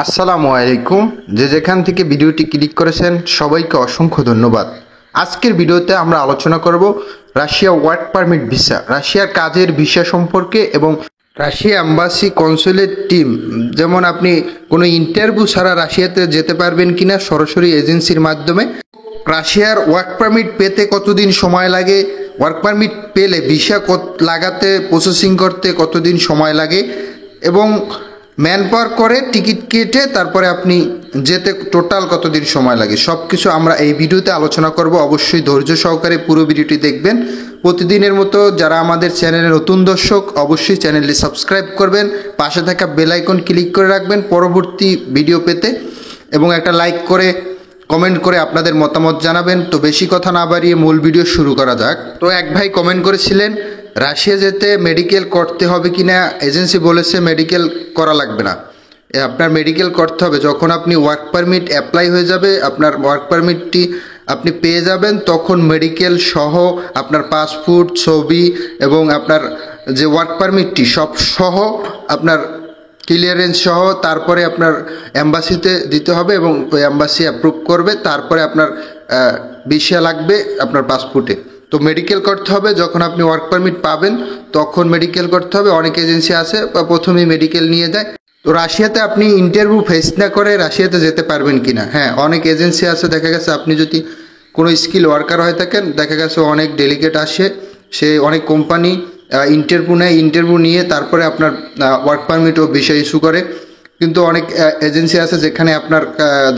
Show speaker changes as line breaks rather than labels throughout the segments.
আসসালামু আলাইকুম। যে যেখান থেকে ভিডিওটি ক্লিক করেছেন সবাইকে অসংখ্য ধন্যবাদ। আজকের ভিডিওতে আমরা আলোচনা করব রাশিয়া ওয়ার্ক পারমিট ভিসা, রাশিয়ার কাজের ভিসা সম্পর্কে এবং রাশিয়া এম্বাসি কনসুলেট টিম, যেমন আপনি কোনো ইন্টারভিউ ছাড়া রাশিয়াতে যেতে পারবেন কিনা সরাসরি এজেন্সির মাধ্যমে, রাশিয়ার ওয়ার্ক পারমিট পেতে কতদিন সময় লাগে, ওয়ার্ক পারমিট পেলে ভিসা লাগাতে প্রসেসিং করতে কতদিন সময় লাগে এবং ম্যান পাওয়ার করে টিকিট কেটে তারপরে আপনি যেতে টোটাল কতদিন সময় লাগে, সব কিছু আমরা এই ভিডিওতে আলোচনা করব। অবশ্যই ধৈর্য সহকারে পুরো ভিডিওটি দেখবেন। প্রতিদিনের মতো যারা আমাদের চ্যানেলে নতুন দর্শক অবশ্যই চ্যানেলটি সাবস্ক্রাইব করবেন, পাশে থাকা বেল আইকন ক্লিক করে রাখবেন পরবর্তী ভিডিও পেতে, এবং একটা লাইক করে কমেন্ট করে আপনাদের মতামত জানাবেন। তো বেশি কথা না বাড়িয়ে মূল ভিডিও শুরু করা যাক। তো এক ভাই কমেন্ট করেছিলেন রাশিয়া যেতে মেডিকেল করতে হবে কি না, এজেন্সি বলেছে মেডিকেল করা লাগবে না, আপনার মেডিকেল করতে হবে যখন আপনি ওয়ার্ক পারমিট অ্যাপ্লাই হয়ে যাবে, আপনার ওয়ার্ক পারমিটটি আপনি পেয়ে যাবেন, তখন মেডিকেল সহ আপনার পাসপোর্ট, ছবি এবং আপনার যে ওয়ার্ক পারমিটটি সব সহ আপনার ক্লিয়ারেন্স সহ তারপরে আপনার এম্বাসিতে দিতে হবে এবং ওই এম্বাসি অ্যাপ্রুভ করবে, তারপরে আপনার ভিসা লাগবে আপনার পাসপোর্টে। তো মেডিকেল করতে হবে যখন আপনি ওয়ার্ক পারমিট পাবেন, তখন মেডিকেল করতে হবে। অনেক এজেন্সি আছে প্রথমেই মেডিকেল নিয়ে যায়। তো রাশিয়াতে আপনি ইন্টারভিউ ফেস না করে রাশিয়াতে যেতে পারবেন কিনা, হ্যাঁ অনেক এজেন্সি আছে। দেখা গেছে আপনি যদি কোনো স্কিল ওয়ার্কার হয়ে থাকেন, দেখা গেছে অনেক ডেলিগেট আসে, সে অনেক কোম্পানি ইন্টারভিউ নেয়, ইন্টারভিউ নিয়ে তারপরে আপনার ওয়ার্ক পারমিট ও ভিসা ইস্যু করে। কিন্তু অনেক এজেন্সি আছে যেখানে আপনার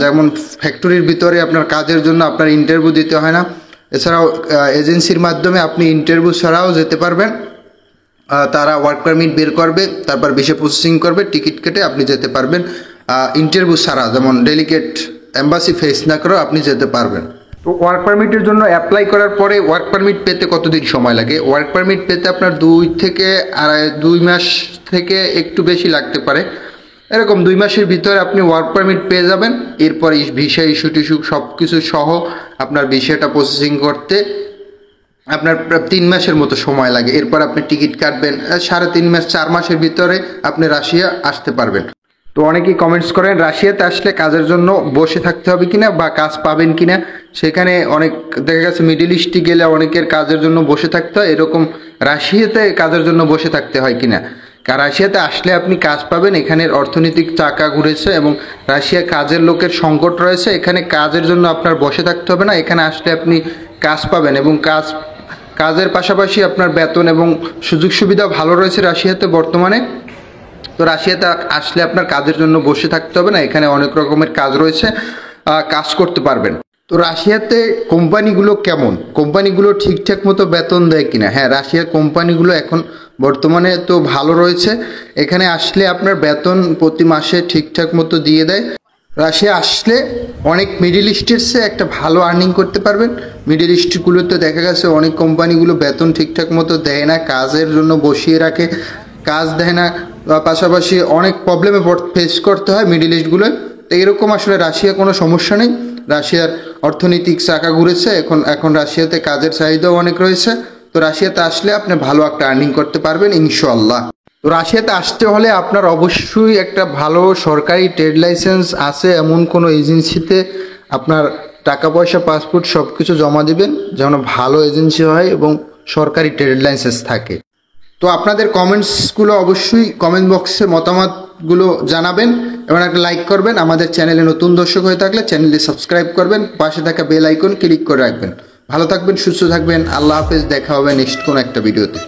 যেমন ফ্যাক্টরির ভিতরে আপনার কাজের জন্য আপনার ইন্টারভিউ দিতে হয় না। এছাড়াও এজেন্সির মাধ্যমে আপনি ইন্টারভিউ ছাড়াও যেতে পারবেন, তারা ওয়ার্ক পারমিট বের করবে, তারপর ভিসা প্রসেসিং করবে, টিকিট কেটে আপনি যেতে পারবেন ইন্টারভিউ ছাড়া, যেমন ডেলিগেট এম্বাসি ফেস না করেও আপনি যেতে পারবেন। তো ওয়ার্ক পারমিটের জন্য অ্যাপ্লাই করার পরে ওয়ার্ক পারমিট পেতে কতদিন সময় লাগে? ওয়ার্ক পারমিট পেতে আপনার 2 মাস থেকে একটু বেশি লাগতে পারে, এরকম 2 মাসের ভিতরে আপনি ওয়ার্ক পারমিট পেয়ে যাবেন। এরপর ভিসা ইস্যু টিস্যু সব কিছু সহ আপনার ভিসাটা প্রসেসিং করতে আপনার 3 মাসের মতো সময় লাগে। এরপর আপনি টিকিট কাটবেন, 3.5 মাস 4 মাসের ভিতরে আপনি রাশিয়া আসতে পারবেন। তো অনেকেই কমেন্টস করেন রাশিয়াতে আসলে কাজের জন্য বসে থাকতে হবে কিনা বা কাজ পাবেন কিনা। সেখানে অনেক দেখা গেছে মিডল ইস্টে গেলে অনেকের কাজের জন্য বসে থাকতে হয়, এরকম রাশিয়াতে কাজের জন্য বসে থাকতে হয় কিনা। রাশিয়াতে আসলে আপনি কাজ পাবেন, এখানের অর্থনৈতিক চাকা ঘুরেছে এবং রাশিয়া কাজের লোকের সংকট রয়েছে, এখানে কাজের জন্য আপনার বসে থাকতে হবে না, এখানে আসলে আপনি কাজ পাবেন এবং কাজের পাশাপাশি আপনার বেতন এবং সুযোগ সুবিধা ভালো রয়েছে রাশিয়াতে বর্তমানে। তো রাশিয়াতে আসলে আপনার কাজের জন্য বসে থাকতে হবে না, এখানে অনেক রকমের কাজ রয়েছে, কাজ করতে পারবেন। তো রাশিয়াতে কোম্পানিগুলো কেমন, কোম্পানিগুলো ঠিকঠাক মতো বেতন দেয় কিনা? হ্যাঁ, রাশিয়ার কোম্পানিগুলো এখন বর্তমানে তো ভালো রয়েছে, এখানে আসলে আপনার বেতন প্রতি মাসে ঠিকঠাক মতো দিয়ে দেয়। রাশিয়া আসলে অনেক মিডল ইস্টের চেয়ে একটা ভালো আর্নিং করতে পারবেন। মিডল ইস্টগুলোতে দেখা গেছে অনেক কোম্পানিগুলো বেতন ঠিকঠাক মতো দেয় না, কাজের জন্য বসিয়ে রাখে, কাজ দেয় না, পাশাপাশি অনেক প্রবলেমে ফেস করতে হয় মিডল ইস্টগুলোয়। তো এরকম আসলে রাশিয়া কোনো সমস্যা নেই, রাশিয়ার অর্থনৈতিক চাকা ঘুরেছে, এখন রাশিয়াতে কাজের চাহিদাও অনেক রয়েছে। তো রাশিয়াতে আসলে আপনি ভালো একটা আর্নিং করতে পারবেন ইনশাআল্লাহ। তো রাশিয়াতে আসতে হলে আপনার অবশ্যই একটা ভালো সরকারি ট্রেড লাইসেন্স আছে এমন কোনো এজেন্সিতে আপনার টাকা পয়সা, পাসপোর্ট সব কিছু জমা দিবেন, যেন ভালো এজেন্সি হয় এবং সরকারি ট্রেড লাইসেন্স থাকে। তো আপনাদের কমেন্টসগুলো অবশ্যই কমেন্ট বক্সে মতামতগুলো জানাবেন এবং একটা লাইক করবেন। আমাদের চ্যানেলে নতুন দর্শক হয়ে থাকলে চ্যানেলটি সাবস্ক্রাইব করবেন, পাশে থাকা বেল আইকন ক্লিক করে রাখবেন। ভালো থাকবেন, সুস্থ থাকবেন, আল্লাহ হাফেজ। দেখা হবে নেক্সট কোনো একটা ভিডিওতে।